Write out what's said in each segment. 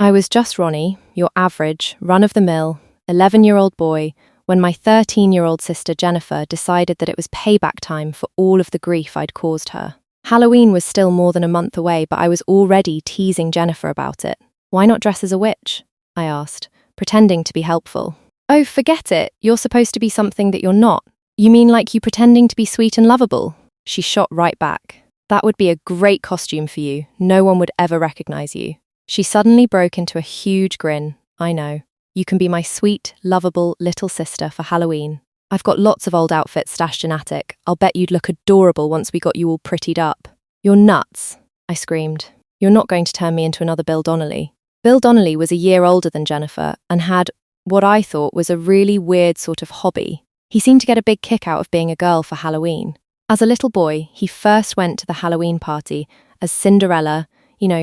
I was just Ronnie, your average, run-of-the-mill, 11-year-old boy, when my 13-year-old sister Jennifer decided that it was payback time for all of the grief I'd caused her. Halloween was still more than a month away, but I was already teasing Jennifer about it. "Why not dress as a witch?" I asked, pretending to be helpful. "Oh, forget it. You're supposed to be something that you're not. You mean like you pretending to be sweet and lovable?" She shot right back. "That would be a great costume for you. No one would ever recognize you." She suddenly broke into a huge grin. "I know. You can be my sweet, lovable little sister for Halloween. I've got lots of old outfits stashed in attic. I'll bet you'd look adorable once we got you all prettied up." "You're nuts," I screamed. "You're not going to turn me into another Bill Donnelly." Bill Donnelly was a year older than Jennifer and had what I thought was a really weird sort of hobby. He seemed to get a big kick out of being a girl for Halloween. As a little boy, he first went to the Halloween party as Cinderella,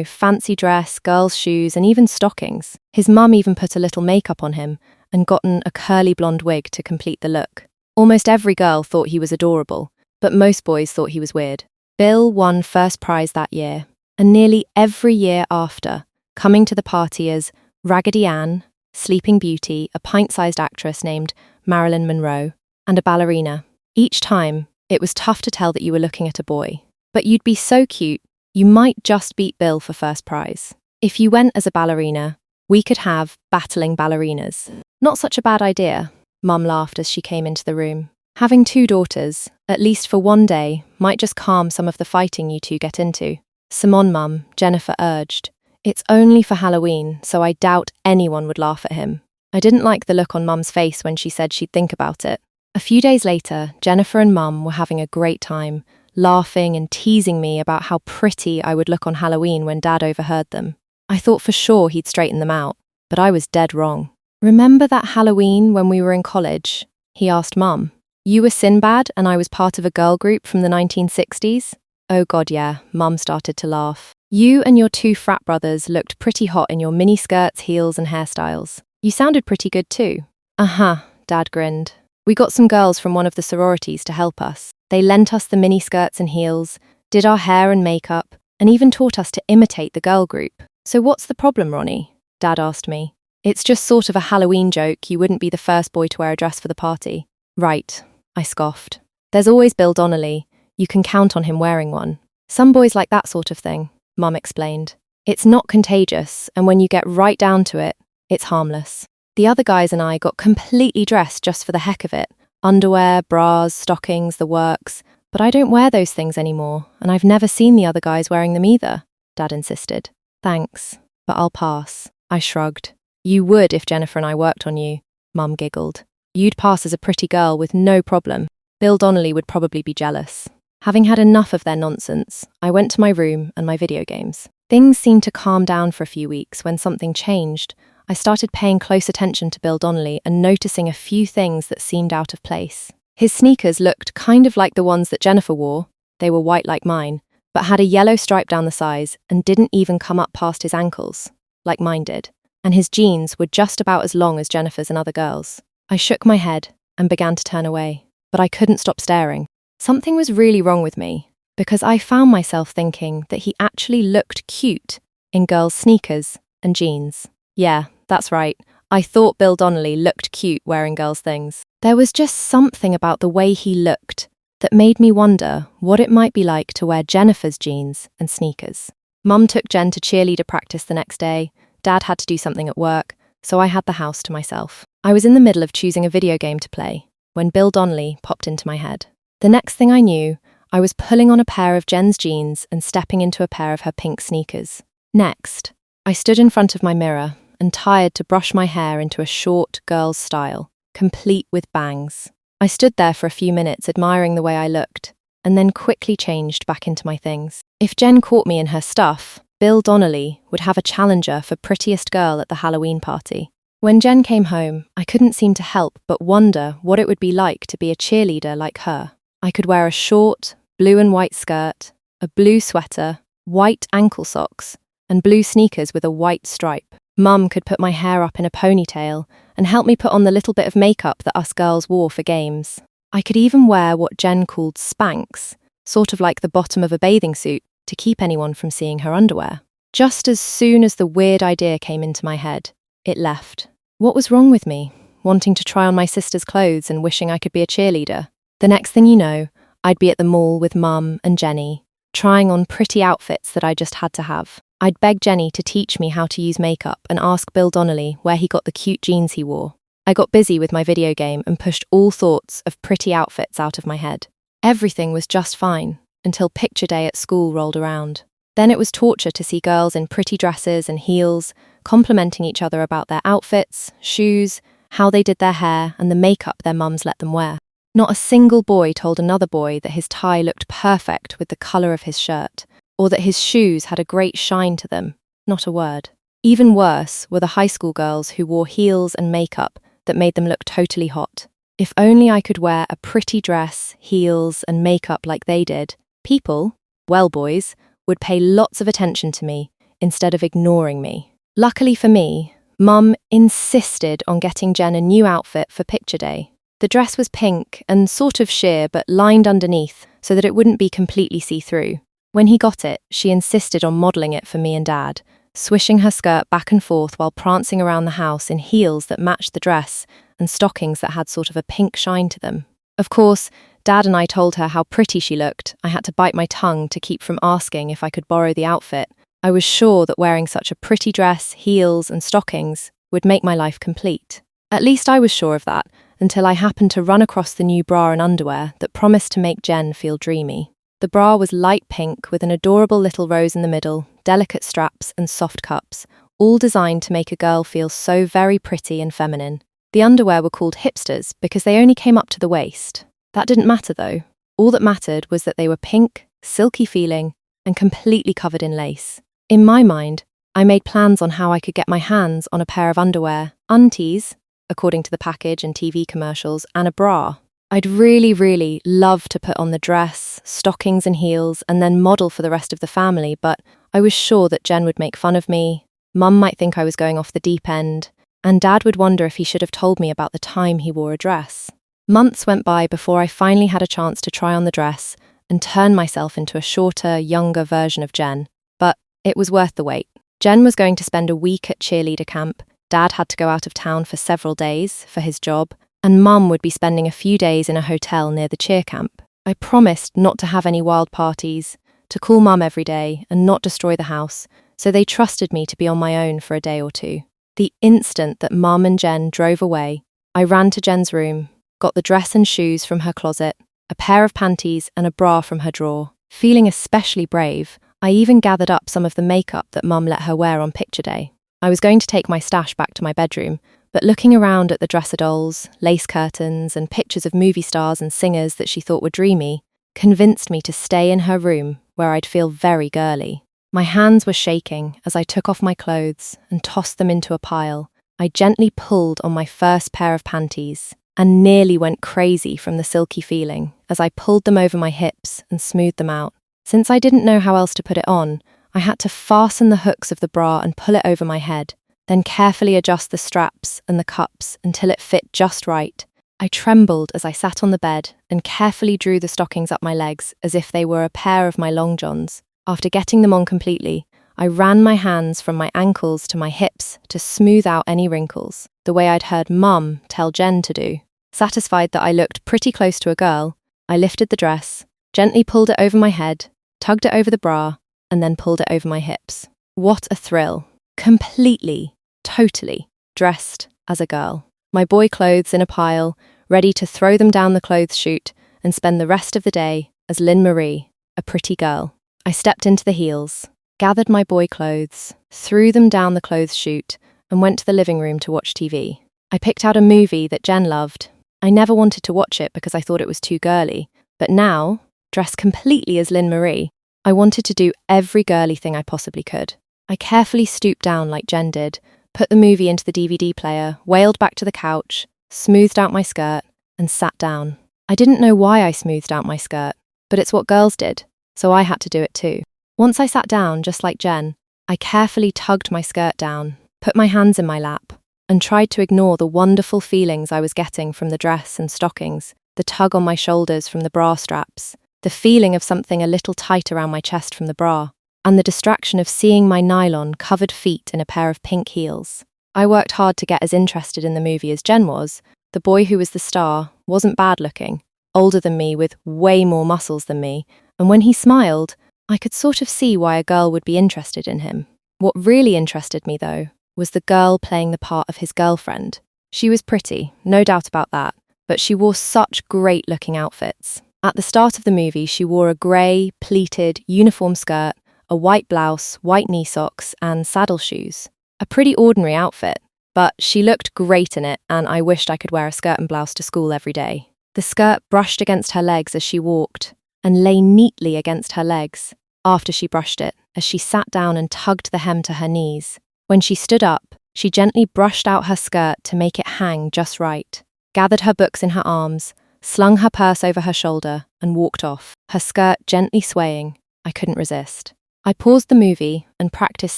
fancy dress, girls' shoes, and even stockings. His mum even put a little makeup on him and gotten a curly blonde wig to complete the look. Almost every girl thought he was adorable, but most boys thought he was weird. Bill won first prize that year, and nearly every year after, coming to the party as Raggedy Ann, Sleeping Beauty, a pint-sized actress named Marilyn Monroe, and a ballerina. Each time, it was tough to tell that you were looking at a boy. But you'd be so cute, you might just beat Bill for first prize. If you went as a ballerina, we could have battling ballerinas. "Not such a bad idea," Mum laughed as she came into the room. "Having 2 daughters, at least for one day, might just calm some of the fighting you two get into." "Come Mum," Jennifer urged. "It's only for Halloween, so I doubt anyone would laugh at him." I didn't like the look on Mum's face when she said she'd think about it. A few days later, Jennifer and Mum were having a great time, laughing and teasing me about how pretty I would look on Halloween when Dad overheard them. I thought for sure he'd straighten them out, but I was dead wrong. "Remember that Halloween when we were in college?" he asked Mum. "You were Sinbad and I was part of a girl group from the 1960s? "Oh God, yeah," Mum started to laugh. "You and your 2 frat brothers looked pretty hot in your mini skirts, heels and hairstyles. You sounded pretty good too." "Uh-huh," Dad grinned. "We got some girls from one of the sororities to help us. They lent us the mini skirts and heels, did our hair and makeup, and even taught us to imitate the girl group." "So what's the problem, Ronnie?" Dad asked me. "It's just sort of a Halloween joke. You wouldn't be the first boy to wear a dress for the party." "Right," I scoffed. "There's always Bill Donnelly. You can count on him wearing one. Some boys like that sort of thing," Mum explained. "It's not contagious, and when you get right down to it, it's harmless." The other guys and I got completely dressed just for the heck of it. Underwear, bras, stockings, the works. "But I don't wear those things anymore, and I've never seen the other guys wearing them either," Dad insisted. "Thanks, but I'll pass," I shrugged. "You would if Jennifer and I worked on you," Mum giggled. "You'd pass as a pretty girl with no problem. Bill Donnelly would probably be jealous." Having had enough of their nonsense, I went to my room and my video games. Things seemed to calm down for a few weeks when something changed. I started paying close attention to Bill Donnelly and noticing a few things that seemed out of place. His sneakers looked kind of like the ones that Jennifer wore. They were white like mine, but had a yellow stripe down the sides and didn't even come up past his ankles, like mine did. And his jeans were just about as long as Jennifer's and other girls. I shook my head and began to turn away, but I couldn't stop staring. Something was really wrong with me, because I found myself thinking that he actually looked cute in girls' sneakers and jeans. Yeah, that's right. I thought Bill Donnelly looked cute wearing girls' things. There was just something about the way he looked that made me wonder what it might be like to wear Jennifer's jeans and sneakers. Mum took Jen to cheerleader practice the next day. Dad had to do something at work, so I had the house to myself. I was in the middle of choosing a video game to play when Bill Donnelly popped into my head. The next thing I knew, I was pulling on a pair of Jen's jeans and stepping into a pair of her pink sneakers. Next, I stood in front of my mirror and tired to brush my hair into a short girl's style, complete with bangs. I stood there for a few minutes admiring the way I looked, and then quickly changed back into my things. If Jen caught me in her stuff, Bill Donnelly would have a challenger for prettiest girl at the Halloween party. When Jen came home, I couldn't seem to help but wonder what it would be like to be a cheerleader like her. I could wear a short, blue and white skirt, a blue sweater, white ankle socks, and blue sneakers with a white stripe. Mum could put my hair up in a ponytail and help me put on the little bit of makeup that us girls wore for games. I could even wear what Jen called Spanx, sort of like the bottom of a bathing suit, to keep anyone from seeing her underwear. Just as soon as the weird idea came into my head, it left. What was wrong with me? Wanting to try on my sister's clothes and wishing I could be a cheerleader. The next thing you know, I'd be at the mall with Mum and Jenny, trying on pretty outfits that I just had to have. I'd beg Jenny to teach me how to use makeup and ask Bill Donnelly where he got the cute jeans he wore. I got busy with my video game and pushed all thoughts of pretty outfits out of my head. Everything was just fine until picture day at school rolled around. Then it was torture to see girls in pretty dresses and heels, complimenting each other about their outfits, shoes, how they did their hair, and the makeup their mums let them wear. Not a single boy told another boy that his tie looked perfect with the colour of his shirt, or that his shoes had a great shine to them. Not a word. Even worse were the high school girls who wore heels and makeup that made them look totally hot. If only I could wear a pretty dress, heels, and makeup like they did, people, well boys, would pay lots of attention to me instead of ignoring me. Luckily for me, Mum insisted on getting Jen a new outfit for picture day. The dress was pink and sort of sheer but lined underneath so that it wouldn't be completely see-through. When he got it, she insisted on modelling it for me and Dad, swishing her skirt back and forth while prancing around the house in heels that matched the dress and stockings that had sort of a pink shine to them. Of course, Dad and I told her how pretty she looked. I had to bite my tongue to keep from asking if I could borrow the outfit. I was sure that wearing such a pretty dress, heels, and stockings would make my life complete. At least I was sure of that, until I happened to run across the new bra and underwear that promised to make Jen feel dreamy. The bra was light pink with an adorable little rose in the middle, delicate straps and soft cups, all designed to make a girl feel so very pretty and feminine. The underwear were called hipsters because they only came up to the waist. That didn't matter though. All that mattered was that they were pink, silky feeling, and completely covered in lace. In my mind, I made plans on how I could get my hands on a pair of underwear, undies, according to the package and TV commercials, and a bra. I'd really love to put on the dress, stockings and heels, and then model for the rest of the family, but I was sure that Jen would make fun of me, Mum might think I was going off the deep end, and Dad would wonder if he should have told me about the time he wore a dress. Months went by before I finally had a chance to try on the dress and turn myself into a shorter, younger version of Jen, but it was worth the wait. Jen was going to spend a week at cheerleader camp, Dad had to go out of town for several days for his job, and Mum would be spending a few days in a hotel near the cheer camp. I promised not to have any wild parties, to call Mum every day and not destroy the house, so they trusted me to be on my own for a day or two. The instant that Mum and Jen drove away, I ran to Jen's room, got the dress and shoes from her closet, a pair of panties and a bra from her drawer. Feeling especially brave, I even gathered up some of the makeup that Mum let her wear on picture day. I was going to take my stash back to my bedroom, but looking around at the dresser dolls, lace curtains, and pictures of movie stars and singers that she thought were dreamy, convinced me to stay in her room where I'd feel very girly. My hands were shaking as I took off my clothes and tossed them into a pile. I gently pulled on my first pair of panties and nearly went crazy from the silky feeling as I pulled them over my hips and smoothed them out. Since I didn't know how else to put it on, I had to fasten the hooks of the bra and pull it over my head, then carefully adjust the straps and the cups until it fit just right. I trembled as I sat on the bed and carefully drew the stockings up my legs as if they were a pair of my long johns. After getting them on completely, I ran my hands from my ankles to my hips to smooth out any wrinkles, the way I'd heard Mum tell Jen to do. Satisfied that I looked pretty close to a girl, I lifted the dress, gently pulled it over my head, tugged it over the bra, and then pulled it over my hips. What a thrill. Completely, totally dressed as a girl. My boy clothes in a pile, ready to throw them down the clothes chute and spend the rest of the day as Lin Marie, a pretty girl. I stepped into the heels, gathered my boy clothes, threw them down the clothes chute, and went to the living room to watch TV. I picked out a movie that Jen loved. I never wanted to watch it because I thought it was too girly, but now, dressed completely as Lin Marie, I wanted to do every girly thing I possibly could. I carefully stooped down like Jen did, put the movie into the DVD player, wailed back to the couch, smoothed out my skirt, and sat down. I didn't know why I smoothed out my skirt, but it's what girls did, so I had to do it too. Once I sat down, just like Jen, I carefully tugged my skirt down, put my hands in my lap, and tried to ignore the wonderful feelings I was getting from the dress and stockings, the tug on my shoulders from the bra straps, the feeling of something a little tight around my chest from the bra. and the distraction of seeing my nylon-covered feet in a pair of pink heels. I worked hard to get as interested in the movie as Jen was. The boy who was the star wasn't bad-looking, older than me with way more muscles than me, and when he smiled, I could sort of see why a girl would be interested in him. What really interested me, though, was the girl playing the part of his girlfriend. She was pretty, no doubt about that, but she wore such great-looking outfits. At the start of the movie, she wore a grey, pleated, uniform skirt, a white blouse, white knee socks, and saddle shoes. A pretty ordinary outfit, but she looked great in it, and I wished I could wear a skirt and blouse to school every day. The skirt brushed against her legs as she walked, and lay neatly against her legs after she brushed it, as she sat down and tugged the hem to her knees. When she stood up, she gently brushed out her skirt to make it hang just right, gathered her books in her arms, slung her purse over her shoulder, and walked off, her skirt gently swaying. I couldn't resist. I paused the movie and practiced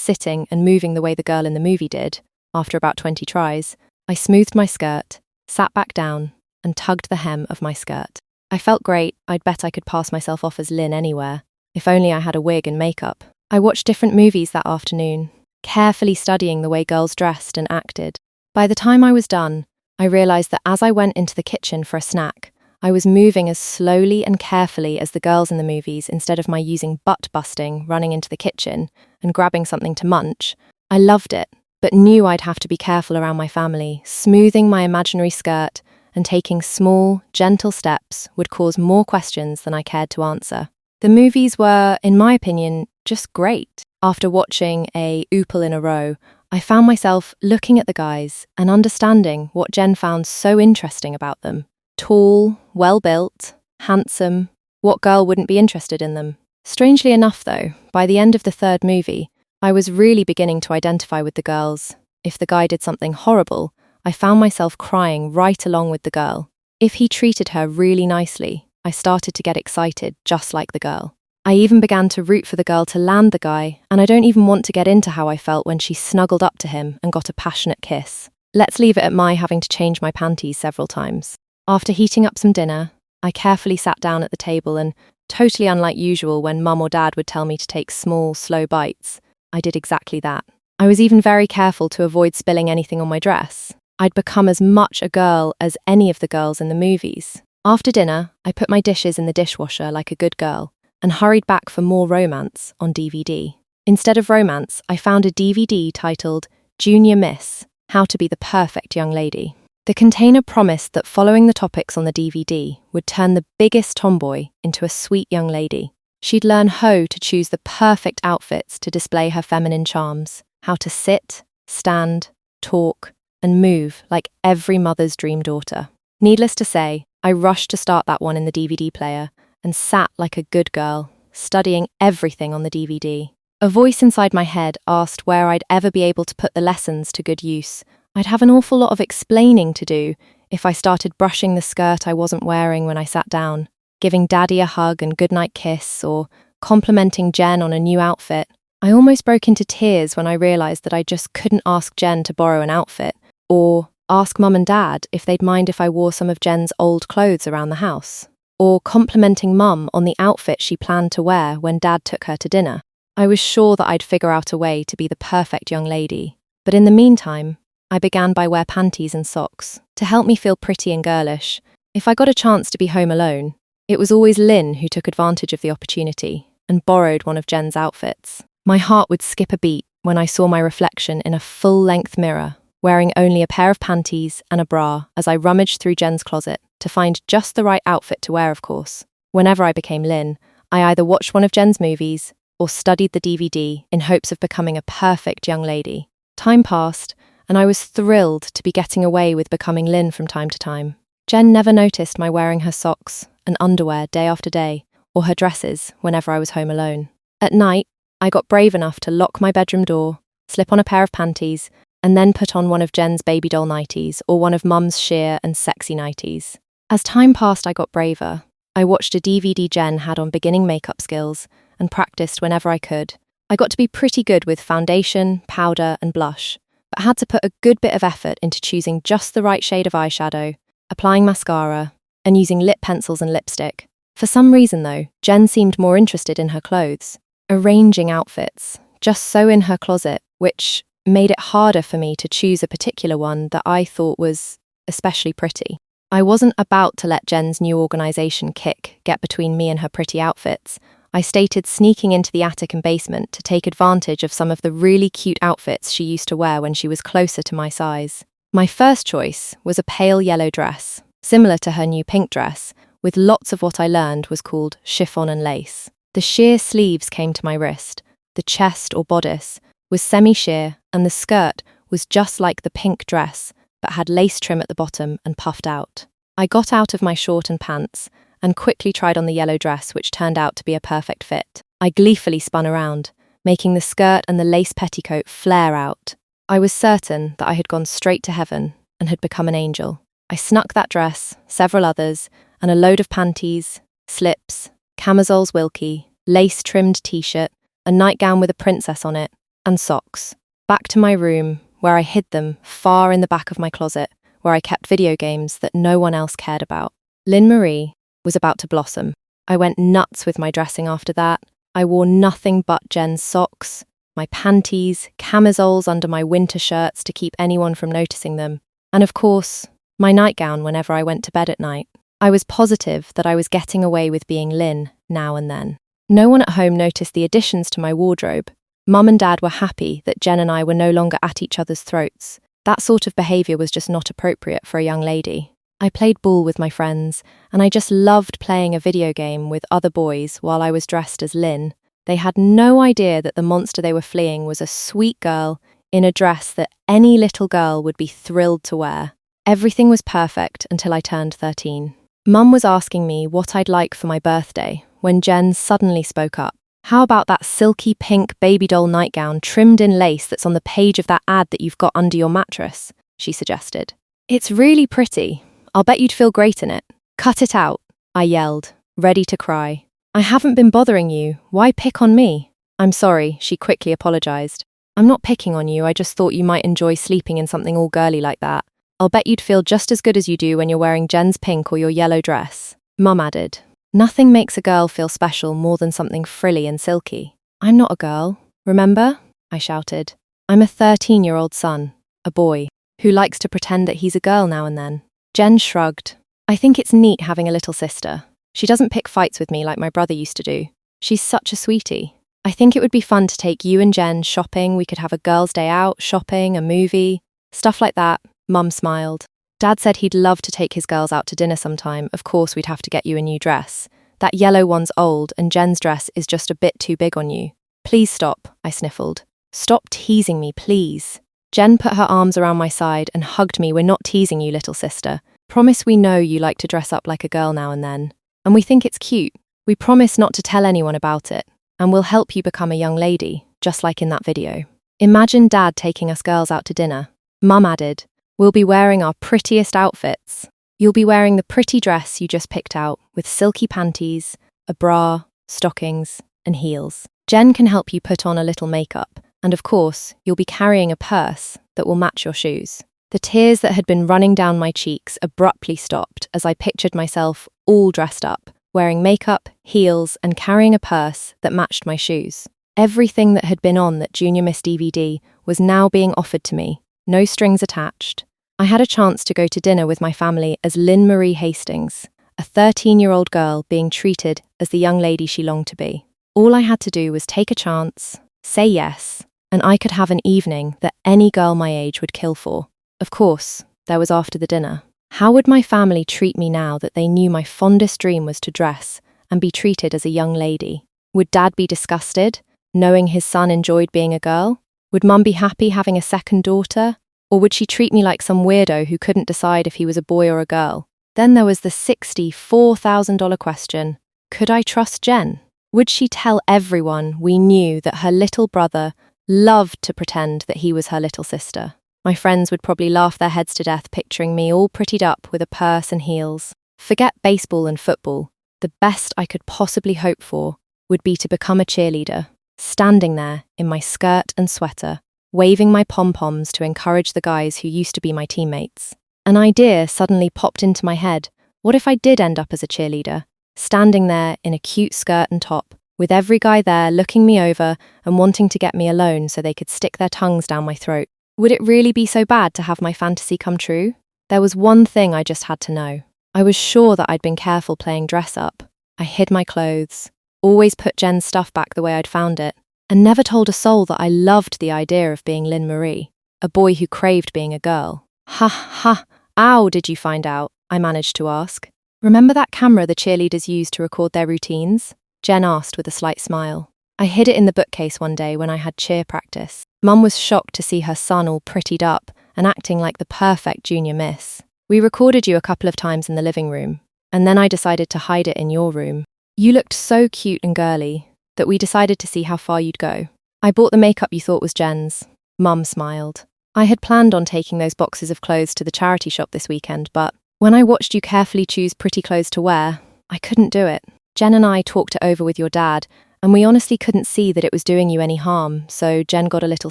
sitting and moving the way the girl in the movie did. After about 20 tries, I smoothed my skirt, sat back down, and tugged the hem of my skirt. I felt great. I'd bet I could pass myself off as Lin anywhere, if only I had a wig and makeup. I watched different movies that afternoon, carefully studying the way girls dressed and acted. By the time I was done, I realized that as I went into the kitchen for a snack, I was moving as slowly and carefully as the girls in the movies instead of my using butt-busting, running into the kitchen and grabbing something to munch. I loved it, but knew I'd have to be careful around my family. Smoothing my imaginary skirt and taking small, gentle steps would cause more questions than I cared to answer. The movies were, in my opinion, just great. After watching a oople in a row, I found myself looking at the guys and understanding what Jen found so interesting about them. Tall, well-built, handsome. What girl wouldn't be interested in them? Strangely enough, though, by the end of the third movie, I was really beginning to identify with the girls. If the guy did something horrible, I found myself crying right along with the girl. If he treated her really nicely, I started to get excited, just like the girl. I even began to root for the girl to land the guy, and I don't even want to get into how I felt when she snuggled up to him and got a passionate kiss. Let's leave it at my having to change my panties several times. After heating up some dinner, I carefully sat down at the table and, totally unlike usual when mum or dad would tell me to take small, slow bites, I did exactly that. I was even very careful to avoid spilling anything on my dress. I'd become as much a girl as any of the girls in the movies. After dinner, I put my dishes in the dishwasher like a good girl and hurried back for more romance on DVD. Instead of romance, I found a DVD titled Junior Miss, How to Be the Perfect Young Lady. The container promised that following the topics on the DVD would turn the biggest tomboy into a sweet young lady. She'd learn how to choose the perfect outfits to display her feminine charms, how to sit, stand, talk, and move like every mother's dream daughter. Needless to say, I rushed to start that one in the DVD player and sat like a good girl, studying everything on the DVD. A voice inside my head asked where I'd ever be able to put the lessons to good use. I'd have an awful lot of explaining to do if I started brushing the skirt I wasn't wearing when I sat down, giving Daddy a hug and goodnight kiss, or complimenting Jen on a new outfit. I almost broke into tears when I realised that I just couldn't ask Jen to borrow an outfit, or ask Mum and Dad if they'd mind if I wore some of Jen's old clothes around the house, or complimenting Mum on the outfit she planned to wear when Dad took her to dinner. I was sure that I'd figure out a way to be the perfect young lady, but in the meantime, I began by wear panties and socks to help me feel pretty and girlish. If I got a chance to be home alone, it was always Lin who took advantage of the opportunity and borrowed one of Jen's outfits. My heart would skip a beat when I saw my reflection in a full-length mirror, wearing only a pair of panties and a bra as I rummaged through Jen's closet to find just the right outfit to wear, of course. Whenever I became Lin, I either watched one of Jen's movies or studied the DVD in hopes of becoming a perfect young lady. Time passed, and I was thrilled to be getting away with becoming Lin from time to time. Jen never noticed my wearing her socks and underwear day after day, or her dresses whenever I was home alone. At night, I got brave enough to lock my bedroom door, slip on a pair of panties, and then put on one of Jen's baby doll nighties or one of Mum's sheer and sexy nighties. As time passed, I got braver. I watched a DVD Jen had on beginning makeup skills and practiced whenever I could. I got to be pretty good with foundation, powder, and blush, but had to put a good bit of effort into choosing just the right shade of eyeshadow, applying mascara, and using lip pencils and lipstick. For some reason, though, Jen seemed more interested in her clothes. arranging outfits, just so in her closet, which made it harder for me to choose a particular one that I thought was especially pretty. I wasn't about to let Jen's new organization kick get between me and her pretty outfits. I stated sneaking into the attic and basement to take advantage of some of the really cute outfits she used to wear when she was closer to my size. My first choice was a pale yellow dress, similar to her new pink dress, with lots of what I learned was called chiffon and lace. The sheer sleeves came to my wrist, the chest or bodice was semi-sheer, and the skirt was just like the pink dress, but had lace trim at the bottom and puffed out. I got out of my short and pants and quickly tried on the yellow dress, which turned out to be a perfect fit. I gleefully spun around, making the skirt and the lace petticoat flare out. I was certain that I had gone straight to heaven and had become an angel. I snuck that dress, several others, and a load of panties, slips, camisoles Wilkie, lace-trimmed t-shirt, a nightgown with a princess on it, and socks. Back to my room, where I hid them far in the back of my closet, where I kept video games that no one else cared about. Lin Marie was about to blossom. I went nuts with my dressing after that. I wore nothing but Jen's socks, my panties, camisoles under my winter shirts to keep anyone from noticing them, and of course, my nightgown whenever I went to bed at night. I was positive that I was getting away with being Lin now and then. No one at home noticed the additions to my wardrobe. Mum and Dad were happy that Jen and I were no longer at each other's throats. That sort of behaviour was just not appropriate for a young lady. I played ball with my friends, and I just loved playing a video game with other boys while I was dressed as Lin. They had no idea that the monster they were fleeing was a sweet girl in a dress that any little girl would be thrilled to wear. Everything was perfect until I turned 13. Mum was asking me what I'd like for my birthday when Jen suddenly spoke up. How about that silky pink baby doll nightgown trimmed in lace that's on the page of that ad that you've got under your mattress? She suggested. It's really pretty. I'll bet you'd feel great in it. Cut it out, I yelled, ready to cry. I haven't been bothering you. Why pick on me? I'm sorry, she quickly apologized. I'm not picking on you, I just thought you might enjoy sleeping in something all girly like that. I'll bet you'd feel just as good as you do when you're wearing Jen's pink or your yellow dress. Mum added. Nothing makes a girl feel special more than something frilly and silky. I'm not a girl, remember? I shouted. I'm a 13-year-old son, a boy, who likes to pretend that he's a girl now and then. Jen shrugged. I think it's neat having a little sister. She doesn't pick fights with me like my brother used to do. She's such a sweetie. I think it would be fun to take you and Jen shopping. We could have a girls' day out, shopping, a movie, stuff like that. Mum smiled. Dad said he'd love to take his girls out to dinner sometime. Of course, we'd have to get you a new dress. That yellow one's old, and Jen's dress is just a bit too big on you. Please stop, I sniffled. Stop teasing me, please. Jen put her arms around my side and hugged me. We're not teasing you, little sister. Promise we know you like to dress up like a girl now and then. And we think it's cute. We promise not to tell anyone about it. And we'll help you become a young lady, just like in that video. Imagine Dad taking us girls out to dinner. Mum added. We'll be wearing our prettiest outfits. You'll be wearing the pretty dress you just picked out with silky panties, a bra, stockings, and heels. Jen can help you put on a little makeup, and of course, you'll be carrying a purse that will match your shoes. The tears that had been running down my cheeks abruptly stopped as I pictured myself all dressed up, wearing makeup, heels, and carrying a purse that matched my shoes. Everything that had been on that Junior Miss DVD was now being offered to me, no strings attached. I had a chance to go to dinner with my family as Lin Marie Hastings, a 13-year-old girl being treated as the young lady she longed to be. All I had to do was take a chance, say yes, and I could have an evening that any girl my age would kill for. Of course, there was after the dinner. How would my family treat me now that they knew my fondest dream was to dress and be treated as a young lady? Would Dad be disgusted, knowing his son enjoyed being a girl? Would Mum be happy having a second daughter? Or would she treat me like some weirdo who couldn't decide if he was a boy or a girl? Then there was the $64,000 question. Could I trust Jen? Would she tell everyone we knew that her little brother loved to pretend that he was her little sister? My friends would probably laugh their heads to death picturing me all prettied up with a purse and heels. Forget baseball and football. The best I could possibly hope for would be to become a cheerleader, standing there in my skirt and sweater, waving my pom-poms to encourage the guys who used to be my teammates. An idea suddenly popped into my head. What if I did end up as a cheerleader, standing there in a cute skirt and top, with every guy there looking me over and wanting to get me alone so they could stick their tongues down my throat. Would it really be so bad to have my fantasy come true? There was one thing I just had to know. I was sure that I'd been careful playing dress up. I hid my clothes, always put Jen's stuff back the way I'd found it, and never told a soul that I loved the idea of being Lin Marie, a boy who craved being a girl. Ha ha, ow, did you find out? I managed to ask. Remember that camera the cheerleaders used to record their routines? Jen asked with a slight smile. I hid it in the bookcase one day when I had cheer practice. Mum was shocked to see her son all prettied up and acting like the perfect junior miss. We recorded you a couple of times in the living room, and then I decided to hide it in your room. You looked so cute and girly that we decided to see how far you'd go. I bought the makeup you thought was Jen's. Mum smiled. I had planned on taking those boxes of clothes to the charity shop this weekend, but when I watched you carefully choose pretty clothes to wear, I couldn't do it. Jen and I talked it over with your dad, and we honestly couldn't see that it was doing you any harm, so Jen got a little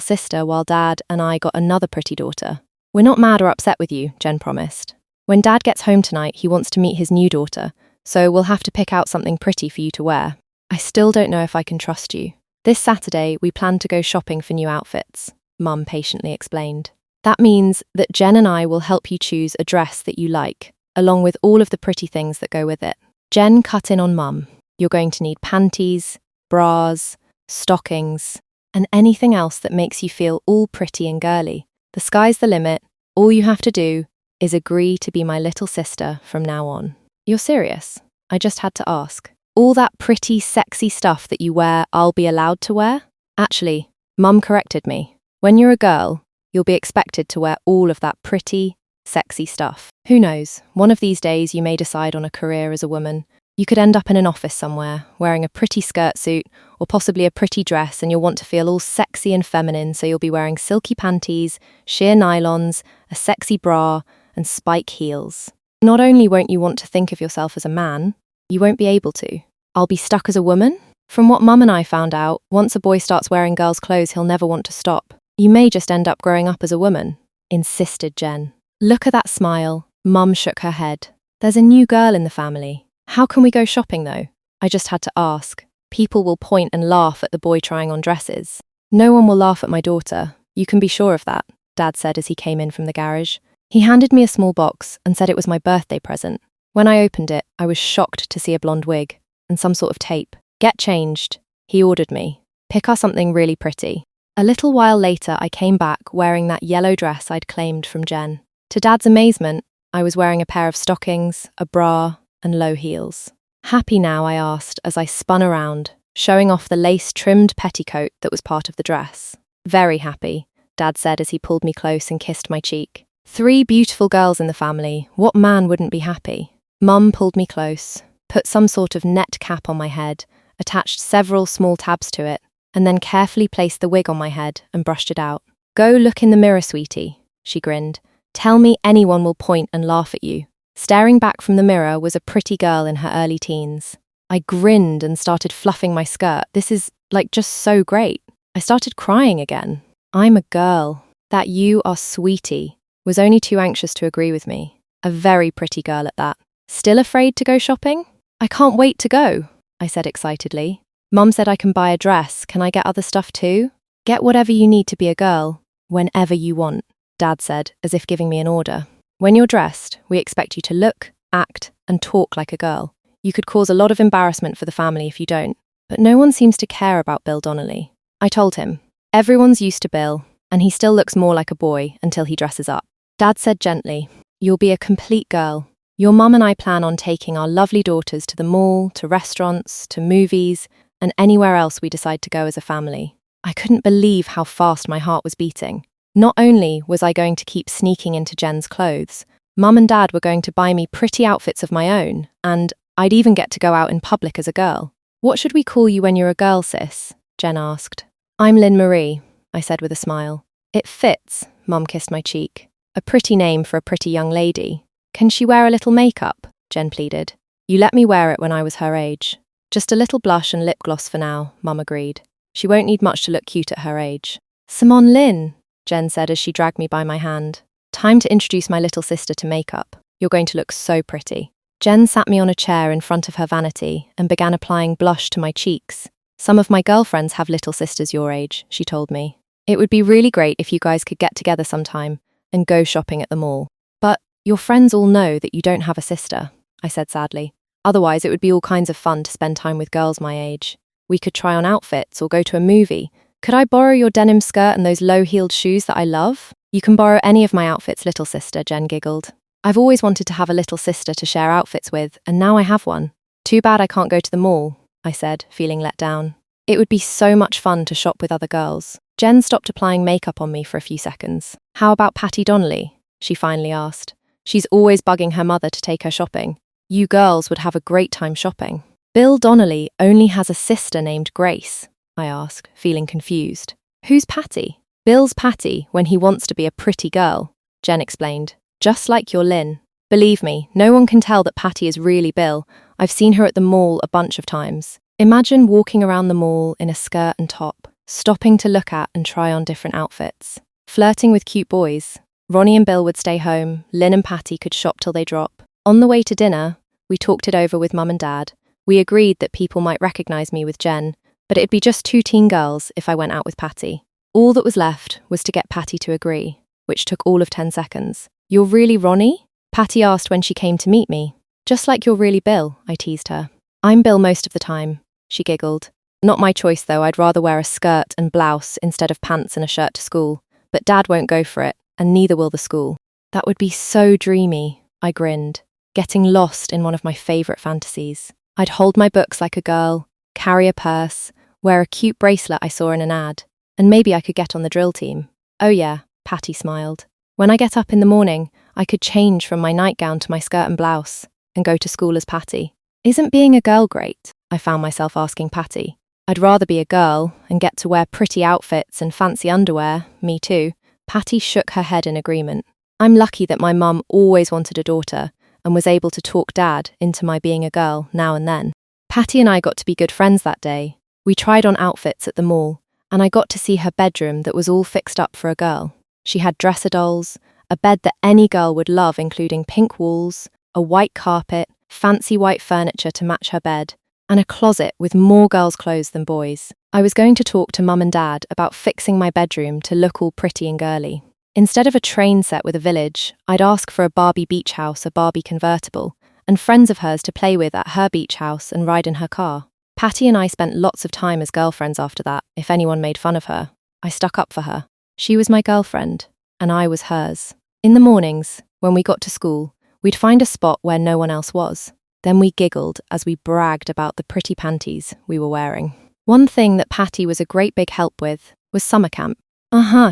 sister while Dad and I got another pretty daughter. We're not mad or upset with you, Jen promised. When Dad gets home tonight, he wants to meet his new daughter, so we'll have to pick out something pretty for you to wear. I still don't know if I can trust you. This Saturday, we plan to go shopping for new outfits, Mum patiently explained. That means that Jen and I will help you choose a dress that you like, along with all of the pretty things that go with it. Jen cut in on Mum. You're going to need panties, bras, stockings, and anything else that makes you feel all pretty and girly. The sky's the limit. All you have to do is agree to be my little sister from now on. You're serious? I just had to ask. All that pretty, sexy stuff that you wear, I'll be allowed to wear? Actually, Mum corrected me. When you're a girl, you'll be expected to wear all of that pretty, sexy stuff. Who knows, one of these days you may decide on a career as a woman. You could end up in an office somewhere, wearing a pretty skirt suit, or possibly a pretty dress, and you'll want to feel all sexy and feminine, so you'll be wearing silky panties, sheer nylons, a sexy bra, and spike heels. Not only won't you want to think of yourself as a man, you won't be able to. I'll be stuck as a woman? From what Mum and I found out, once a boy starts wearing girls' clothes, he'll never want to stop. You may just end up growing up as a woman, insisted Jen. Look at that smile. Mum shook her head. There's a new girl in the family. How can we go shopping though? I just had to ask. People will point and laugh at the boy trying on dresses. No one will laugh at my daughter. You can be sure of that, Dad said as he came in from the garage. He handed me a small box and said it was my birthday present. When I opened it, I was shocked to see a blonde wig and some sort of tape. Get changed, he ordered me. Pick us something really pretty. A little while later, I came back wearing that yellow dress I'd claimed from Jen. To Dad's amazement, I was wearing a pair of stockings, a bra, and low heels. Happy now, I asked as I spun around, showing off the lace-trimmed petticoat that was part of the dress. Very happy, Dad said as he pulled me close and kissed my cheek. 3 beautiful girls in the family. What man wouldn't be happy? Mum pulled me close, put some sort of net cap on my head, attached several small tabs to it, and then carefully placed the wig on my head and brushed it out. Go look in the mirror, sweetie, she grinned. Tell me anyone will point and laugh at you. Staring back from the mirror was a pretty girl in her early teens. I grinned and started fluffing my skirt. This is, just so great. I started crying again. I'm a girl. That you are sweetie was only too anxious to agree with me. A very pretty girl at that. Still afraid to go shopping? I can't wait to go, I said excitedly. Mum said I can buy a dress. Can I get other stuff too? Get whatever you need to be a girl, whenever you want, Dad said, as if giving me an order. When you're dressed, we expect you to look, act, and talk like a girl. You could cause a lot of embarrassment for the family if you don't, but no one seems to care about Bill Donnelly. I told him, everyone's used to Bill, and he still looks more like a boy until he dresses up. Dad said gently, you'll be a complete girl. Your mum and I plan on taking our lovely daughters to the mall, to restaurants, to movies, and anywhere else we decide to go as a family. I couldn't believe how fast my heart was beating. Not only was I going to keep sneaking into Jen's clothes, Mum and Dad were going to buy me pretty outfits of my own, and I'd even get to go out in public as a girl. What should we call you when you're a girl, sis? Jen asked. I'm Lin Marie, I said with a smile. It fits, Mum kissed my cheek. A pretty name for a pretty young lady. Can she wear a little makeup? Jen pleaded. You let me wear it when I was her age. Just a little blush and lip gloss for now, Mum agreed. She won't need much to look cute at her age. Simone Lin, Jen said as she dragged me by my hand. Time to introduce my little sister to makeup. You're going to look so pretty. Jen sat me on a chair in front of her vanity and began applying blush to my cheeks, Some of my girlfriends have little sisters your age, she told me. It would be really great if you guys could get together sometime and go shopping at the mall. But your friends all know that you don't have a sister, I said sadly. Otherwise, it would be all kinds of fun to spend time with girls my age. We could try on outfits or go to a movie. Could I borrow your denim skirt and those low-heeled shoes that I love? You can borrow any of my outfits, little sister, Jen giggled. I've always wanted to have a little sister to share outfits with, and now I have one. Too bad I can't go to the mall, I said, feeling let down. It would be so much fun to shop with other girls. Jen stopped applying makeup on me for a few seconds. How about Patty Donnelly? She finally asked. She's always bugging her mother to take her shopping. You girls would have a great time shopping. Bill Donnelly only has a sister named Grace, I asked, feeling confused. Who's Patty? Bill's Patty when he wants to be a pretty girl, Jen explained. Just like your Lin. Believe me, no one can tell that Patty is really Bill. I've seen her at the mall a bunch of times. Imagine walking around the mall in a skirt and top, stopping to look at and try on different outfits, flirting with cute boys. Ronnie and Bill would stay home, Lin and Patty could shop till they drop. On the way to dinner, we talked it over with Mum and Dad. We agreed that people might recognise me with Jen, but it'd be just 2 teen girls if I went out with Patty. All that was left was to get Patty to agree, which took all of 10 seconds. You're really Ronnie? Patty asked when she came to meet me. Just like you're really Bill, I teased her. I'm Bill most of the time, she giggled. Not my choice though, I'd rather wear a skirt and blouse instead of pants and a shirt to school. But Dad won't go for it, and neither will the school. That would be so dreamy, I grinned, getting lost in one of my favourite fantasies. I'd hold my books like a girl, carry a purse, wear a cute bracelet I saw in an ad, and maybe I could get on the drill team. Oh yeah, Patty smiled. When I get up in the morning, I could change from my nightgown to my skirt and blouse and go to school as Patty. Isn't being a girl great? I found myself asking Patty. I'd rather be a girl and get to wear pretty outfits and fancy underwear, me too. Patty shook her head in agreement. I'm lucky that my mum always wanted a daughter and was able to talk Dad into my being a girl now and then. Patty and I got to be good friends that day. We tried on outfits at the mall, and I got to see her bedroom that was all fixed up for a girl. She had dresser dolls, a bed that any girl would love, including pink walls, a white carpet, fancy white furniture to match her bed, and a closet with more girls' clothes than boys. I was going to talk to Mum and Dad about fixing my bedroom to look all pretty and girly. Instead of a train set with a village, I'd ask for a Barbie beach house, a Barbie convertible, and friends of hers to play with at her beach house and ride in her car. Patty and I spent lots of time as girlfriends after that, if anyone made fun of her. I stuck up for her. She was my girlfriend, and I was hers. In the mornings, when we got to school, we'd find a spot where no one else was. Then we giggled as we bragged about the pretty panties we were wearing. One thing that Patty was a great big help with was summer camp.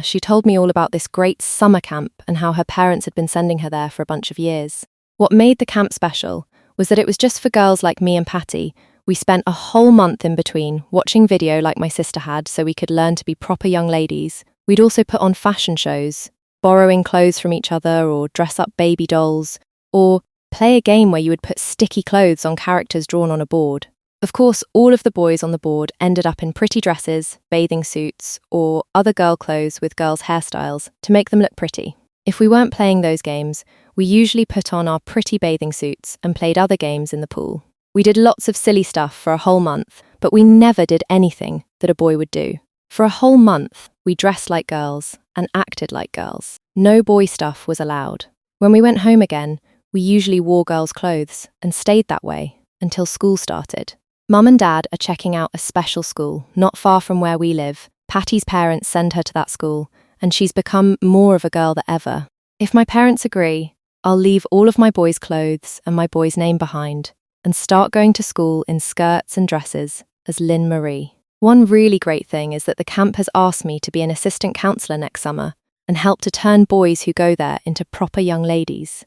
She told me all about this great summer camp and how her parents had been sending her there for a bunch of years. What made the camp special was that it was just for girls like me and Patty. We spent a whole month in between watching video like my sister had so we could learn to be proper young ladies. We'd also put on fashion shows, borrowing clothes from each other or dress up baby dolls, or play a game where you would put sticky clothes on characters drawn on a board. Of course, all of the boys on the board ended up in pretty dresses, bathing suits, or other girl clothes with girls' hairstyles to make them look pretty. If we weren't playing those games, we usually put on our pretty bathing suits and played other games in the pool. We did lots of silly stuff for a whole month, but we never did anything that a boy would do. For a whole month, we dressed like girls and acted like girls. No boy stuff was allowed. When we went home again, we usually wore girls' clothes and stayed that way until school started. Mum and Dad are checking out a special school not far from where we live. Patty's parents send her to that school, and she's become more of a girl than ever. If my parents agree, I'll leave all of my boys' clothes and my boy's name behind and start going to school in skirts and dresses as Lin Marie. One really great thing is that the camp has asked me to be an assistant counsellor next summer and help to turn boys who go there into proper young ladies.